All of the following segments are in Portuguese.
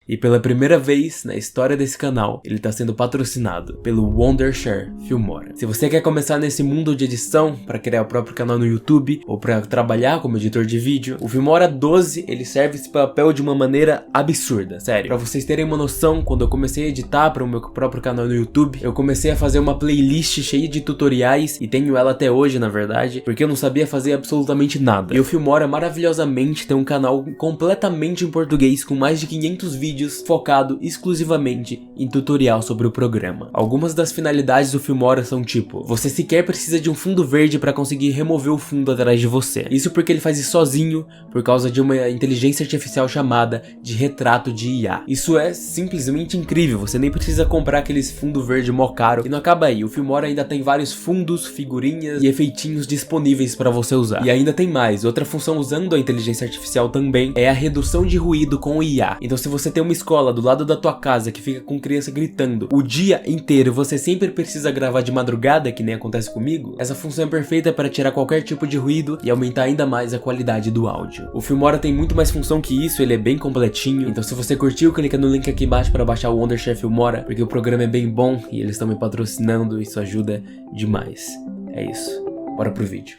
E pela primeira vez na história desse canal, ele está sendo patrocinado pelo Wondershare Filmora. Se você quer começar nesse mundo de edição, para criar o próprio canal no YouTube, ou para trabalhar como editor de vídeo, o Filmora 12, ele serve esse papel de uma maneira absurda, sério. Para vocês terem uma noção, quando eu comecei a editar para o meu próprio canal no YouTube, eu comecei a fazer uma playlist cheia de tutoriais, e tenho ela até hoje, na verdade, porque eu não sabia fazer absolutamente nada. E o Filmora maravilhosamente tem um canal completamente em português, com mais de 500 vídeos focado exclusivamente em tutorial sobre o programa. Algumas das finalidades do Filmora são tipo, você sequer precisa de um fundo verde para conseguir remover o fundo atrás de você. Isso porque ele faz isso sozinho, por causa de uma inteligência artificial chamada de retrato de IA. Isso é simplesmente incrível, você nem precisa comprar aqueles fundo verde mó caro. E não acaba aí, o Filmora ainda tem vários fundos, figurinhas e efeitinhos disponíveis para você usar. E ainda tem mais, outra função usando a inteligência artificial também é a redução de ruído com o IA. Então se você tem uma escola do lado da tua casa que fica com criança gritando o dia inteiro, você sempre precisa gravar de madrugada, que nem acontece comigo, essa função é perfeita para tirar qualquer tipo de ruído e aumentar ainda mais a qualidade do áudio. O Filmora tem muito mais função que isso, ele é bem completinho, então se você curtiu, clica no link aqui embaixo para baixar o Wondershare Filmora, porque o programa é bem bom e eles estão me patrocinando, isso ajuda demais. É isso, bora pro vídeo.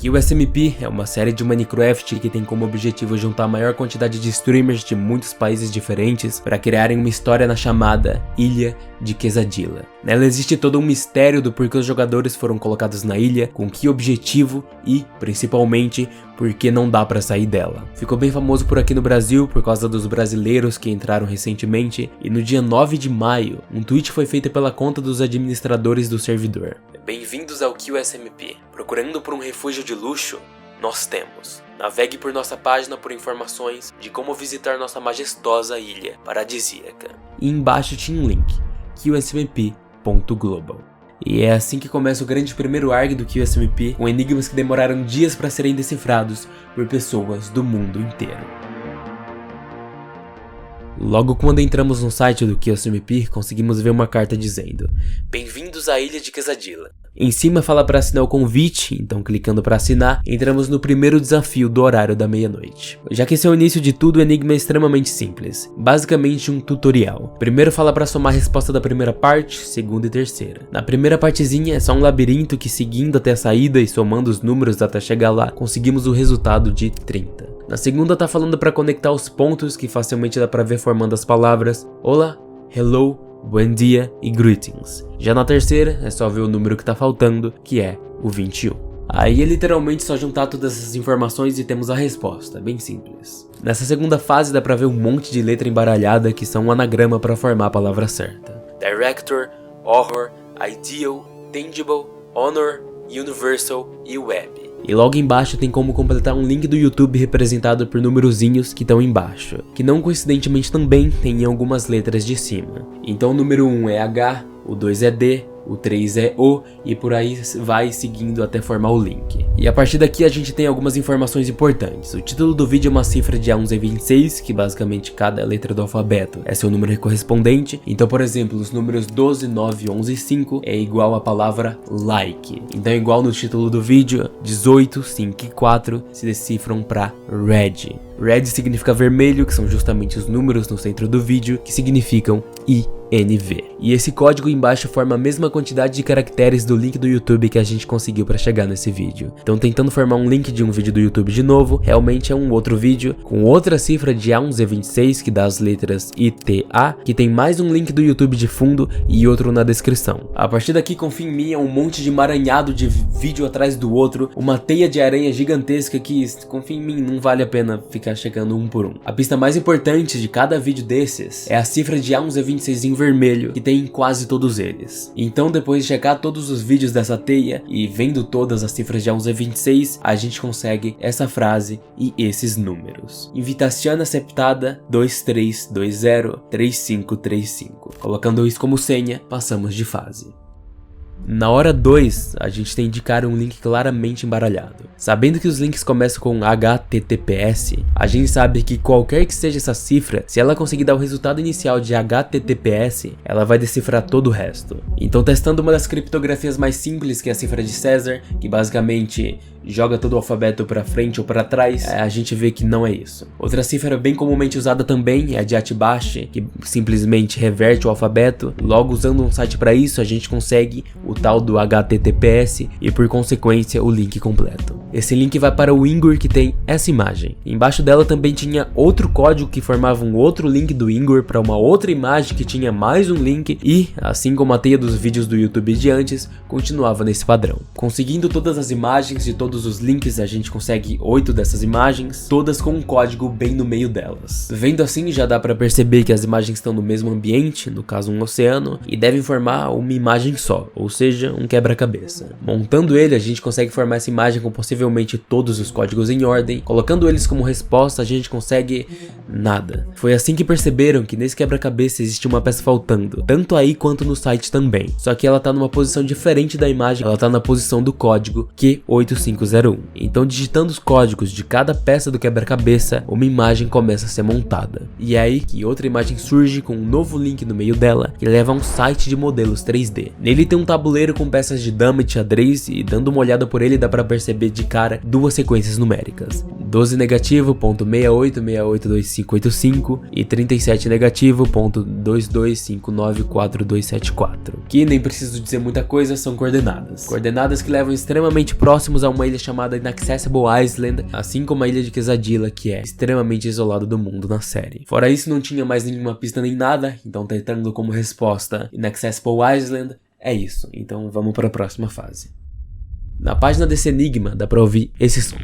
QSMP é uma série de Minecraft que tem como objetivo juntar a maior quantidade de streamers de muitos países diferentes para criarem uma história na chamada Ilha de Quesadilla. Nela existe todo um mistério do porquê os jogadores foram colocados na ilha, com que objetivo e, principalmente, por que não dá para sair dela. Ficou bem famoso por aqui no Brasil por causa dos brasileiros que entraram recentemente, e no dia 9 de maio, um tweet foi feito pela conta dos administradores do servidor. Bem-vindos ao QSMP. Procurando por um refúgio de luxo? Nós temos. Navegue por nossa página por informações de como visitar nossa majestosa ilha paradisíaca. E embaixo tinha um link, qsmp.global. E é assim que começa o grande primeiro arc do QSMP, com enigmas que demoraram dias para serem decifrados por pessoas do mundo inteiro. Logo quando entramos no site do QSMP, conseguimos ver uma carta dizendo: Bem-vindos à Ilha de Quesadilla. Em cima fala para assinar o convite, então clicando para assinar, entramos no primeiro desafio do horário da meia-noite. Já que esse é o início de tudo, o enigma é extremamente simples, basicamente um tutorial. Primeiro fala para somar a resposta da primeira parte, segunda e terceira. Na primeira partezinha é só um labirinto que, seguindo até a saída e somando os números até chegar lá, conseguimos o resultado de 30. Na segunda tá falando para conectar os pontos que facilmente dá para ver formando as palavras Olá, Hello, Buen dia e Greetings. Já na terceira é só ver o número que tá faltando, que é o 21. Aí é literalmente só juntar todas essas informações e temos a resposta, bem simples. Nessa segunda fase dá pra ver um monte de letra embaralhada que são um anagrama para formar a palavra certa. Director, Horror, Ideal, Tangible, Honor, Universal e Web. E logo embaixo tem como completar um link do YouTube representado por numerozinhos que estão embaixo, que não coincidentemente também tem algumas letras de cima. Então o número 1 é H, o 2 é D, o 3 é O e por aí vai seguindo até formar o link. E a partir daqui a gente tem algumas informações importantes. O título do vídeo é uma cifra de A11 a 26, que basicamente cada letra do alfabeto é seu número correspondente. Então, por exemplo, os números 12, 9, 11 e 5 é igual à palavra like. Então, igual no título do vídeo, 18, 5 e 4 se decifram para red. Red significa vermelho, que são justamente os números no centro do vídeo, que significam INV. E esse código embaixo forma a mesma quantidade de caracteres do link do YouTube que a gente conseguiu para chegar nesse vídeo. Então, tentando formar um link de um vídeo do YouTube de novo, realmente é um outro vídeo com outra cifra de A11 a 26 que dá as letras ITA, que tem mais um link do YouTube de fundo e outro na descrição. A partir daqui, confia em mim, é um monte de emaranhado de vídeo atrás do outro, uma teia de aranha gigantesca que, confia em mim, não vale a pena ficar checando um por um. A pista mais importante de cada vídeo desses é a cifra de A11 a 26 em vermelho, que tem em quase todos eles. Então, depois de checar todos os vídeos dessa teia e vendo todas as cifras de A11 a 26, a gente consegue essa frase e esses números. Invitazione acceptada 23203535. Colocando isso como senha, passamos de fase. Na hora 2, a gente tem indicar um link claramente embaralhado. Sabendo que os links começam com HTTPS, a gente sabe que qualquer que seja essa cifra, se ela conseguir dar o resultado inicial de HTTPS, ela vai decifrar todo o resto. Então, testando uma das criptografias mais simples, que é a cifra de César, que basicamente joga todo o alfabeto pra frente ou pra trás, a gente vê que não é isso. Outra cifra bem comumente usada também é a de Atibashi, que simplesmente reverte o alfabeto. Logo, usando um site para isso, a gente consegue o tal do HTTPS e, por consequência, o link completo. Esse link vai para o Ingur, que tem essa imagem. Embaixo dela também tinha outro código que formava um outro link do Ingur para uma outra imagem que tinha mais um link e, assim como a teia dos vídeos do YouTube de antes, continuava nesse padrão. Conseguindo todas as imagens de todos os links, a gente consegue 8 dessas imagens, todas com um código bem no meio delas. Vendo assim, já dá para perceber que as imagens estão no mesmo ambiente, no caso um oceano, e devem formar uma imagem só, ou seja, um quebra-cabeça. Montando ele, a gente consegue formar essa imagem com possivelmente todos os códigos em ordem. Colocando eles como resposta, a gente consegue nada. Foi assim que perceberam que nesse quebra-cabeça existe uma peça faltando, tanto aí quanto no site também. Só que ela tá numa posição diferente da imagem, ela tá na posição do código Q8501. Então, digitando os códigos de cada peça do quebra-cabeça, uma imagem começa a ser montada. E é aí que outra imagem surge com um novo link no meio dela, que leva a um site de modelos 3D. Nele tem um tabuleiro com peças de dama e xadrez, e dando uma olhada por ele dá pra perceber de cara duas sequências numéricas: 12 negativo, ponto 68682585 e 37 negativo, ponto 22594274, que nem preciso dizer muita coisa, são coordenadas. Coordenadas que levam extremamente próximos a uma ilha chamada Inaccessible Island, assim como a ilha de Quesadilla, que é extremamente isolada do mundo na série. Fora isso, não tinha mais nenhuma pista nem nada, então tentando como resposta Inaccessible Island, é isso. Então vamos para a próxima fase. Na página desse enigma dá pra ouvir esse som.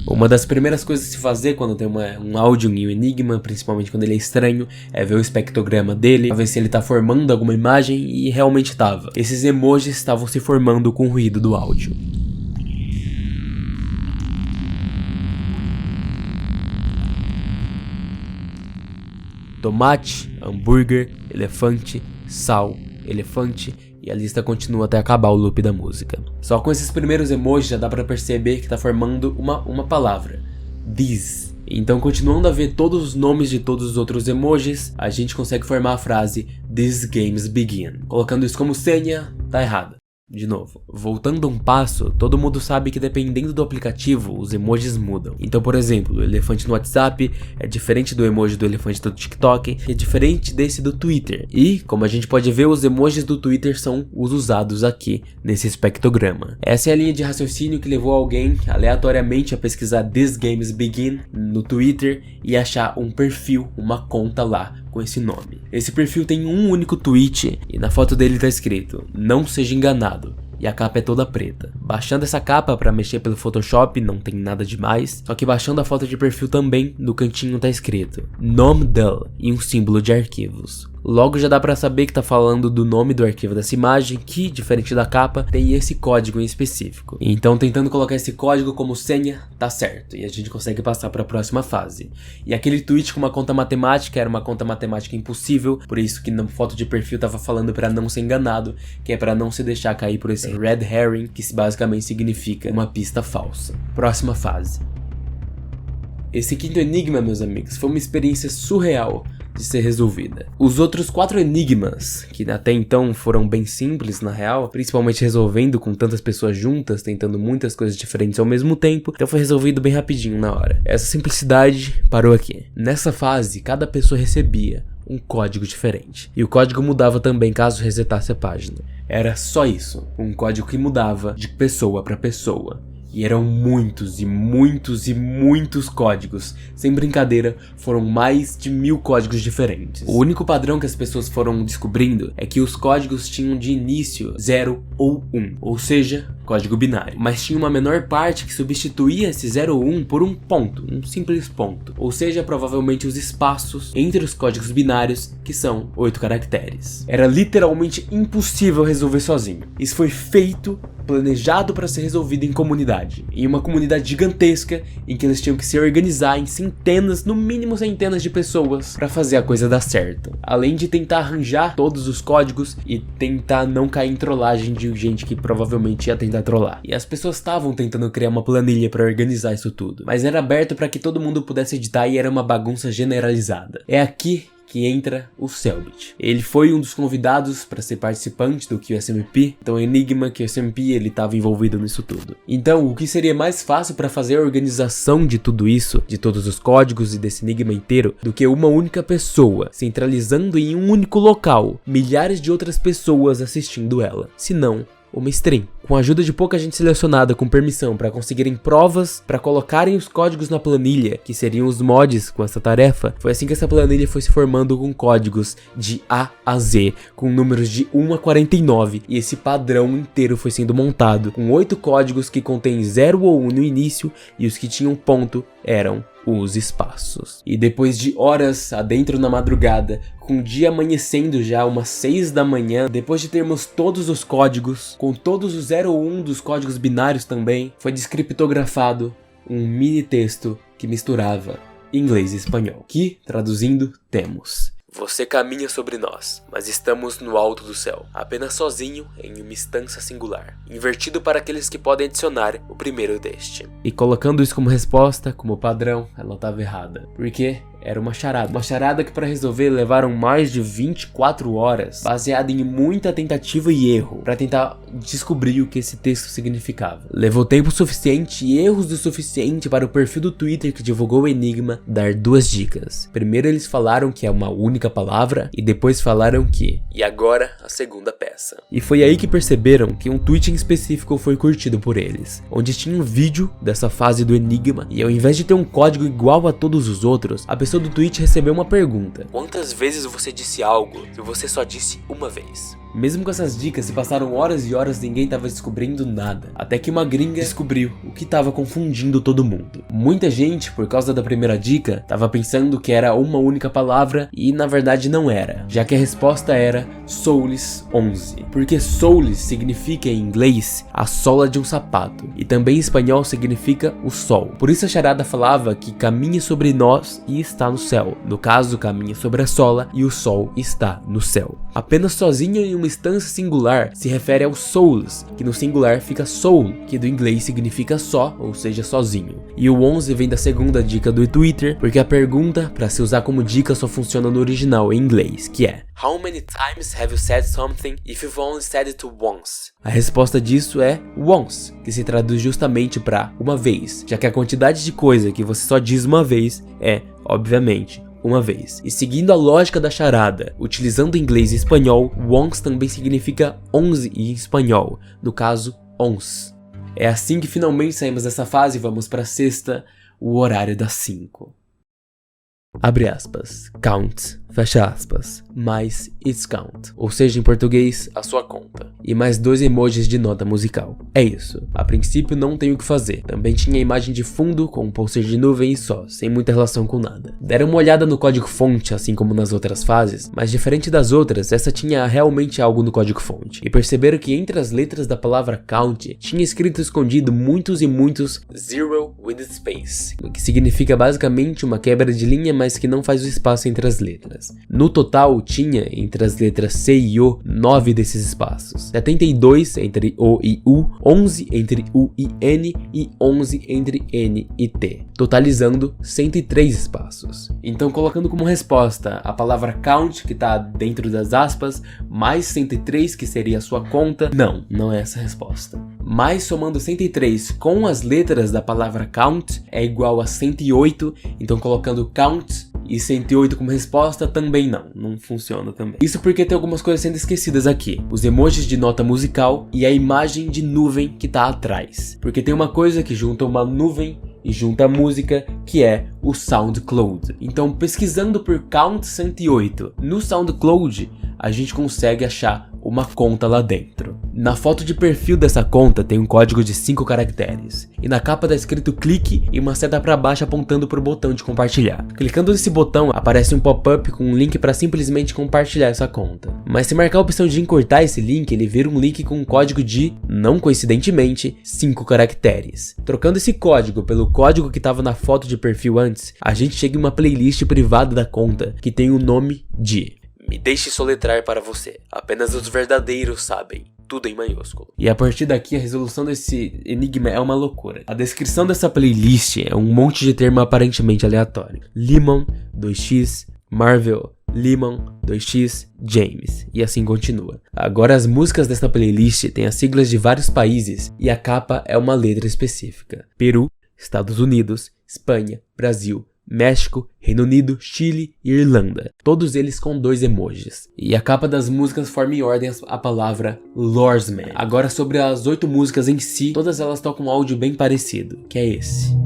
Uma das primeiras coisas a se fazer quando tem um áudio em um enigma, principalmente quando ele é estranho, é ver o espectrograma dele, pra ver se ele tá formando alguma imagem, e realmente tava. Esses emojis estavam se formando com o ruído do áudio. Tomate, hambúrguer, elefante, sal, elefante, e a lista continua até acabar o loop da música. Só com esses primeiros emojis já dá pra perceber que tá formando uma palavra: this. Então, continuando a ver todos os nomes de todos os outros emojis, a gente consegue formar a frase These games begin. Colocando isso como senha, tá errado. De novo, voltando um passo, todo mundo sabe que dependendo do aplicativo, os emojis mudam. Então, por exemplo, o elefante no WhatsApp é diferente do emoji do elefante do TikTok, que é diferente desse do Twitter. E, como a gente pode ver, os emojis do Twitter são os usados aqui nesse espectrograma. Essa é a linha de raciocínio que levou alguém aleatoriamente a pesquisar These Games Begin no Twitter e achar um perfil, uma conta lá com esse nome. Esse perfil tem um único tweet e na foto dele tá escrito: "Não seja enganado", e a capa é toda preta. Baixando essa capa para mexer pelo Photoshop não tem nada demais, só que baixando a foto de perfil também, no cantinho tá escrito nome del e um símbolo de arquivos. Logo já dá pra saber que tá falando do nome do arquivo dessa imagem, que, diferente da capa, tem esse código em específico. Então, tentando colocar esse código como senha, tá certo, e a gente consegue passar pra próxima fase. E aquele tweet com uma conta matemática era uma conta matemática impossível, por isso que na foto de perfil tava falando pra não ser enganado, que é pra não se deixar cair por esse red herring, que basicamente significa uma pista falsa. Próxima fase. Esse quinto enigma, meus amigos, foi uma experiência surreal de ser resolvida. Os outros 4 enigmas, que até então foram bem simples na real, principalmente resolvendo com tantas pessoas juntas, tentando muitas coisas diferentes ao mesmo tempo, então foi resolvido bem rapidinho na hora. Essa simplicidade parou aqui. Nessa fase, cada pessoa recebia um código diferente, e o código mudava também caso resetasse a página. Era só isso, um código que mudava de pessoa para pessoa. E eram muitos e muitos e muitos códigos. Sem brincadeira, foram mais de 1000 códigos diferentes. O único padrão que as pessoas foram descobrindo é que os códigos tinham de início 0 ou 1, ou seja, código binário. Mas tinha uma menor parte que substituía esse 0 ou 1 por um ponto, um simples ponto. Ou seja, provavelmente os espaços entre os códigos binários, que são 8 caracteres. Era literalmente impossível resolver sozinho. Isso foi feito, planejado para ser resolvido em comunidade. Em uma comunidade gigantesca, em que eles tinham que se organizar em centenas, no mínimo centenas de pessoas, para fazer a coisa dar certo. Além de tentar arranjar todos os códigos e tentar não cair em trollagem de gente que provavelmente ia tentar trollar. E as pessoas estavam tentando criar uma planilha para organizar isso tudo, mas era aberto para que todo mundo pudesse editar e era uma bagunça generalizada. É aqui que entra o Cellbit. Ele foi um dos convidados para ser participante do QSMP, então Enigma, QSMP, ele estava envolvido nisso tudo. Então, o que seria mais fácil para fazer a organização de tudo isso, de todos os códigos e desse Enigma inteiro, do que uma única pessoa, centralizando em um único local, milhares de outras pessoas assistindo ela, se não uma stream. Com a ajuda de pouca gente selecionada com permissão para conseguirem provas, para colocarem os códigos na planilha, que seriam os mods com essa tarefa, foi assim que essa planilha foi se formando com códigos de A a Z, com números de 1 a 49, e esse padrão inteiro foi sendo montado, com 8 códigos que contêm 0 ou 1 no início, e os que tinham ponto eram os espaços. E depois de horas adentro na madrugada, com o dia amanhecendo já umas 6 da manhã, depois de termos todos os códigos, com todos os 0 ou 1 dos códigos binários também, foi descriptografado um mini texto que misturava inglês e espanhol, que, traduzindo, temos: você caminha sobre nós, mas estamos no alto do céu, apenas sozinho em uma instância singular, invertido para aqueles que podem adicionar o primeiro deste. E colocando isso como resposta, como padrão, ela estava errada. Por quê? Era uma charada que para resolver levaram mais de 24 horas, baseada em muita tentativa e erro, para tentar descobrir o que esse texto significava. Levou tempo suficiente e erros o suficiente para o perfil do Twitter que divulgou o Enigma dar 2 dicas. Primeiro eles falaram que é uma única palavra, e depois falaram que, e agora a segunda peça. E foi aí que perceberam que um tweet em específico foi curtido por eles, onde tinha um vídeo dessa fase do Enigma, e ao invés de ter um código igual a todos os outros, a pessoa do tweet recebeu uma pergunta: quantas vezes você disse algo se você só disse uma vez? Mesmo com essas dicas, se passaram horas e horas, ninguém tava descobrindo nada. Até que uma gringa descobriu o que tava confundindo todo mundo. Muita gente, por causa da primeira dica, tava pensando que era uma única palavra e na verdade não era, já que a resposta era Soles 11. Porque Soles significa em inglês a sola de um sapato, e também em espanhol significa o sol. Por isso a charada falava que caminha sobre nós e está no céu. No caso, caminha sobre a sola e o sol está no céu. Apenas sozinho em uma instância singular se refere ao souls, que no singular fica soul, que do inglês significa só, ou seja, sozinho. E o 11 vem da segunda dica do Twitter, porque a pergunta para se usar como dica só funciona no original em inglês, que é: How many times have you said something if you've only said it once? A resposta disso é once, que se traduz justamente para uma vez, já que a quantidade de coisa que você só diz uma vez é, obviamente, uma vez. E seguindo a lógica da charada, utilizando inglês e espanhol, once também significa 11 em espanhol, no caso, ons. É assim que finalmente saímos dessa fase e vamos para a sexta, o horário das 5. Abre aspas, count, fecha aspas, mais it's count, ou seja, em português, a sua conta. E mais 2 emojis de nota musical. É isso. A princípio não tem o que fazer. Também tinha a imagem de fundo com um pôster de nuvem e só, sem muita relação com nada. Deram uma olhada no código fonte, assim como nas outras fases, mas diferente das outras, essa tinha realmente algo no código fonte. E perceberam que entre as letras da palavra count, tinha escrito escondido muitos e muitos zero with space, o que significa basicamente uma quebra de linha, mas que não faz o espaço entre as letras. No total, tinha, entre as letras C e O, 9 desses espaços. 72 entre O e U, 11 entre U e N e 11 entre N e T, totalizando 103 espaços. Então, colocando como resposta a palavra count, que está dentro das aspas, mais 103, que seria a sua conta, não é essa a resposta. Mas somando 103 com as letras da palavra count é igual a 108, então colocando count e 108 como resposta também não funciona também. Isso porque tem algumas coisas sendo esquecidas aqui. Os emojis de nota musical e a imagem de nuvem que tá atrás. Porque tem uma coisa que junta uma nuvem e junta a música, que é o SoundCloud. Então, pesquisando por Count 108 no SoundCloud, a gente consegue achar uma conta lá dentro. Na foto de perfil dessa conta tem um código de 5 caracteres. E na capa tá escrito clique e uma seta para baixo apontando para o botão de compartilhar. Clicando nesse botão, aparece um pop-up com um link para simplesmente compartilhar essa conta. Mas se marcar a opção de encurtar esse link, ele vira um link com um código de, não coincidentemente, 5 caracteres. Trocando esse código pelo código que estava na foto de perfil antes, a gente chega em uma playlist privada da conta que tem o nome de Me Deixe Soletrar para Você. Apenas os verdadeiros sabem. Tudo em maiúsculo. E a partir daqui a resolução desse enigma é uma loucura. A descrição dessa playlist é um monte de termo aparentemente aleatório. Lemon, 2x, Marvel, Limon, 2x, James, e assim continua. Agora as músicas desta playlist têm as siglas de vários países e a capa é uma letra específica. Peru, Estados Unidos, Espanha, Brasil, México, Reino Unido, Chile e Irlanda, todos eles com 2 emojis. E a capa das músicas forma em ordem a palavra Lordman. Agora sobre as 8 músicas em si, todas elas tocam um áudio bem parecido, que é esse.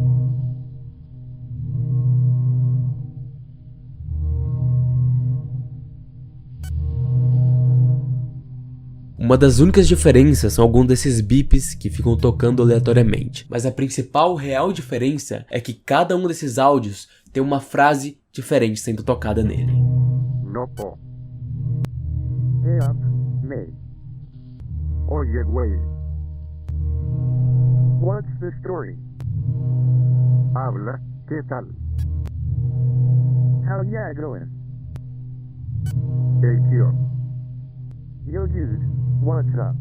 Uma das únicas diferenças são alguns desses bips que ficam tocando aleatoriamente, mas a principal real diferença é que cada um desses áudios tem uma frase diferente sendo tocada nele. No po. Help me. Oye, güey. What's the story? Habla, ¿qué tal? How ya going? Hey, tío. Yo, dude. What's up?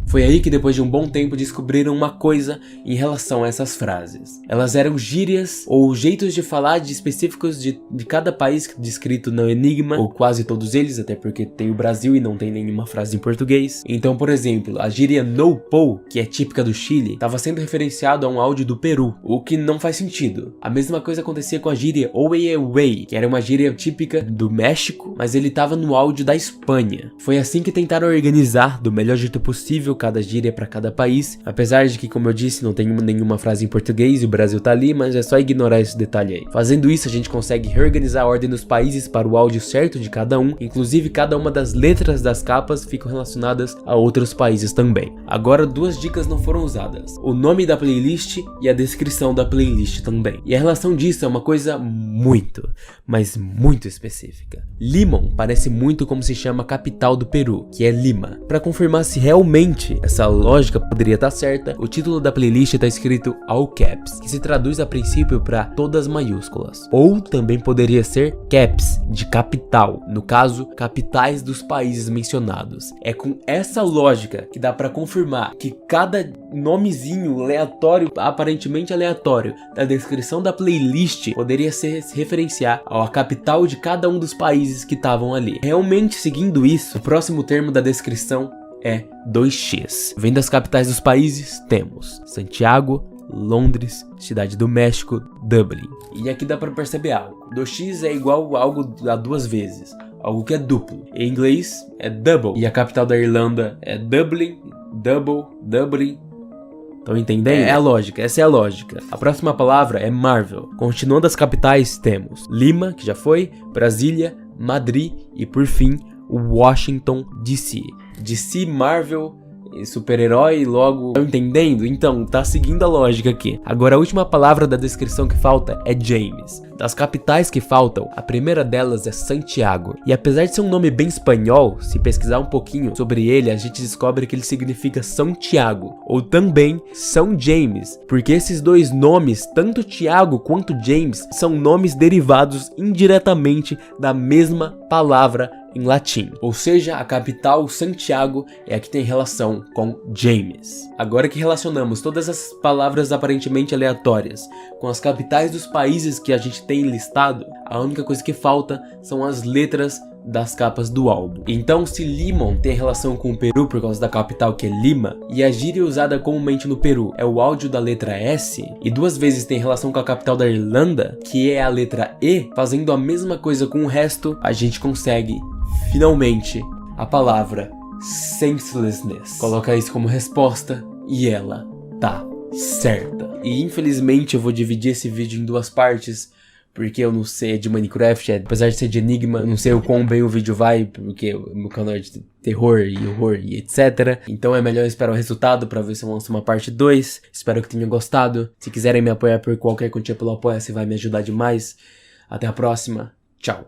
Foi aí que depois de um bom tempo descobriram uma coisa em relação a essas frases. Elas eram gírias ou jeitos de falar específicos de cada país descrito no enigma, ou quase todos eles, até porque tem o Brasil e não tem nenhuma frase em português. Então, por exemplo, a gíria no po, que é típica do Chile, estava sendo referenciado a um áudio do Peru, o que não faz sentido. A mesma coisa acontecia com a gíria Oye, que era uma gíria típica do México, mas ele estava no áudio da Espanha. Foi assim que tentaram organizar do melhor jeito possível cada gíria para cada país, apesar de que, como eu disse, não tem nenhuma frase em português e o Brasil tá ali, mas é só ignorar esse detalhe aí. Fazendo isso, a gente consegue reorganizar a ordem dos países para o áudio certo de cada um, inclusive cada uma das letras das capas ficam relacionadas a outros países também. Agora, 2 dicas não foram usadas: o nome da playlist e a descrição da playlist também. E a relação disso é uma coisa muito, mas muito específica. Limon parece muito como se chama a capital do Peru, que é Lima. Para confirmar se realmente essa lógica poderia estar certa, o título da playlist está escrito all caps, que se traduz a princípio para todas maiúsculas. Ou também poderia ser caps, de capital, no caso, capitais dos países mencionados. É com essa lógica que dá para confirmar que cada nomezinho aleatório, aparentemente aleatório, da descrição da playlist poderia se referenciar à capital de cada um dos países que estavam ali. Realmente seguindo isso, o próximo termo da descrição é 2x. Vem das capitais dos países, temos Santiago, Londres, Cidade do México, Dublin. E aqui dá para perceber algo. 2x é igual a algo a 2 vezes, algo que é duplo. Em inglês é double. E a capital da Irlanda é Dublin, Dublin. Estão entendendo? É a lógica, essa é a lógica. A próxima palavra é Marvel. Continuando as capitais, temos Lima, que já foi, Brasília, Madrid e por fim, Washington DC. DC, Marvel, super-herói, logo... Estão entendendo? Então, tá seguindo a lógica aqui. Agora, a última palavra da descrição que falta é James. Das capitais que faltam, a primeira delas é Santiago. E apesar de ser um nome bem espanhol, se pesquisar um pouquinho sobre ele, a gente descobre que ele significa São Tiago, ou também São James, porque esses 2 nomes, tanto Tiago quanto James, são nomes derivados indiretamente da mesma palavra em latim, ou seja, a capital Santiago é a que tem relação com James. Agora que relacionamos todas as palavras aparentemente aleatórias com as capitais dos países que a gente tem listado, a única coisa que falta são as letras das capas do álbum. Então, se Limon tem relação com o Peru por causa da capital que é Lima, e a gíria usada comumente no Peru é o áudio da letra S, e 2 vezes tem relação com a capital da Irlanda, que é a letra E, fazendo a mesma coisa com o resto, a gente consegue, finalmente, a palavra senselessness. Coloca isso como resposta e ela tá certa. E infelizmente eu vou dividir esse vídeo em 2 partes, porque eu não sei de Minecraft, apesar de ser de Enigma, eu não sei o quão bem o vídeo vai, porque o meu canal é de terror e horror e etc. Então é melhor esperar o resultado pra ver se eu lanço uma parte 2. Espero que tenham gostado. Se quiserem me apoiar por qualquer quantia pelo Apoia-se, vai me ajudar demais. Até a próxima. Tchau.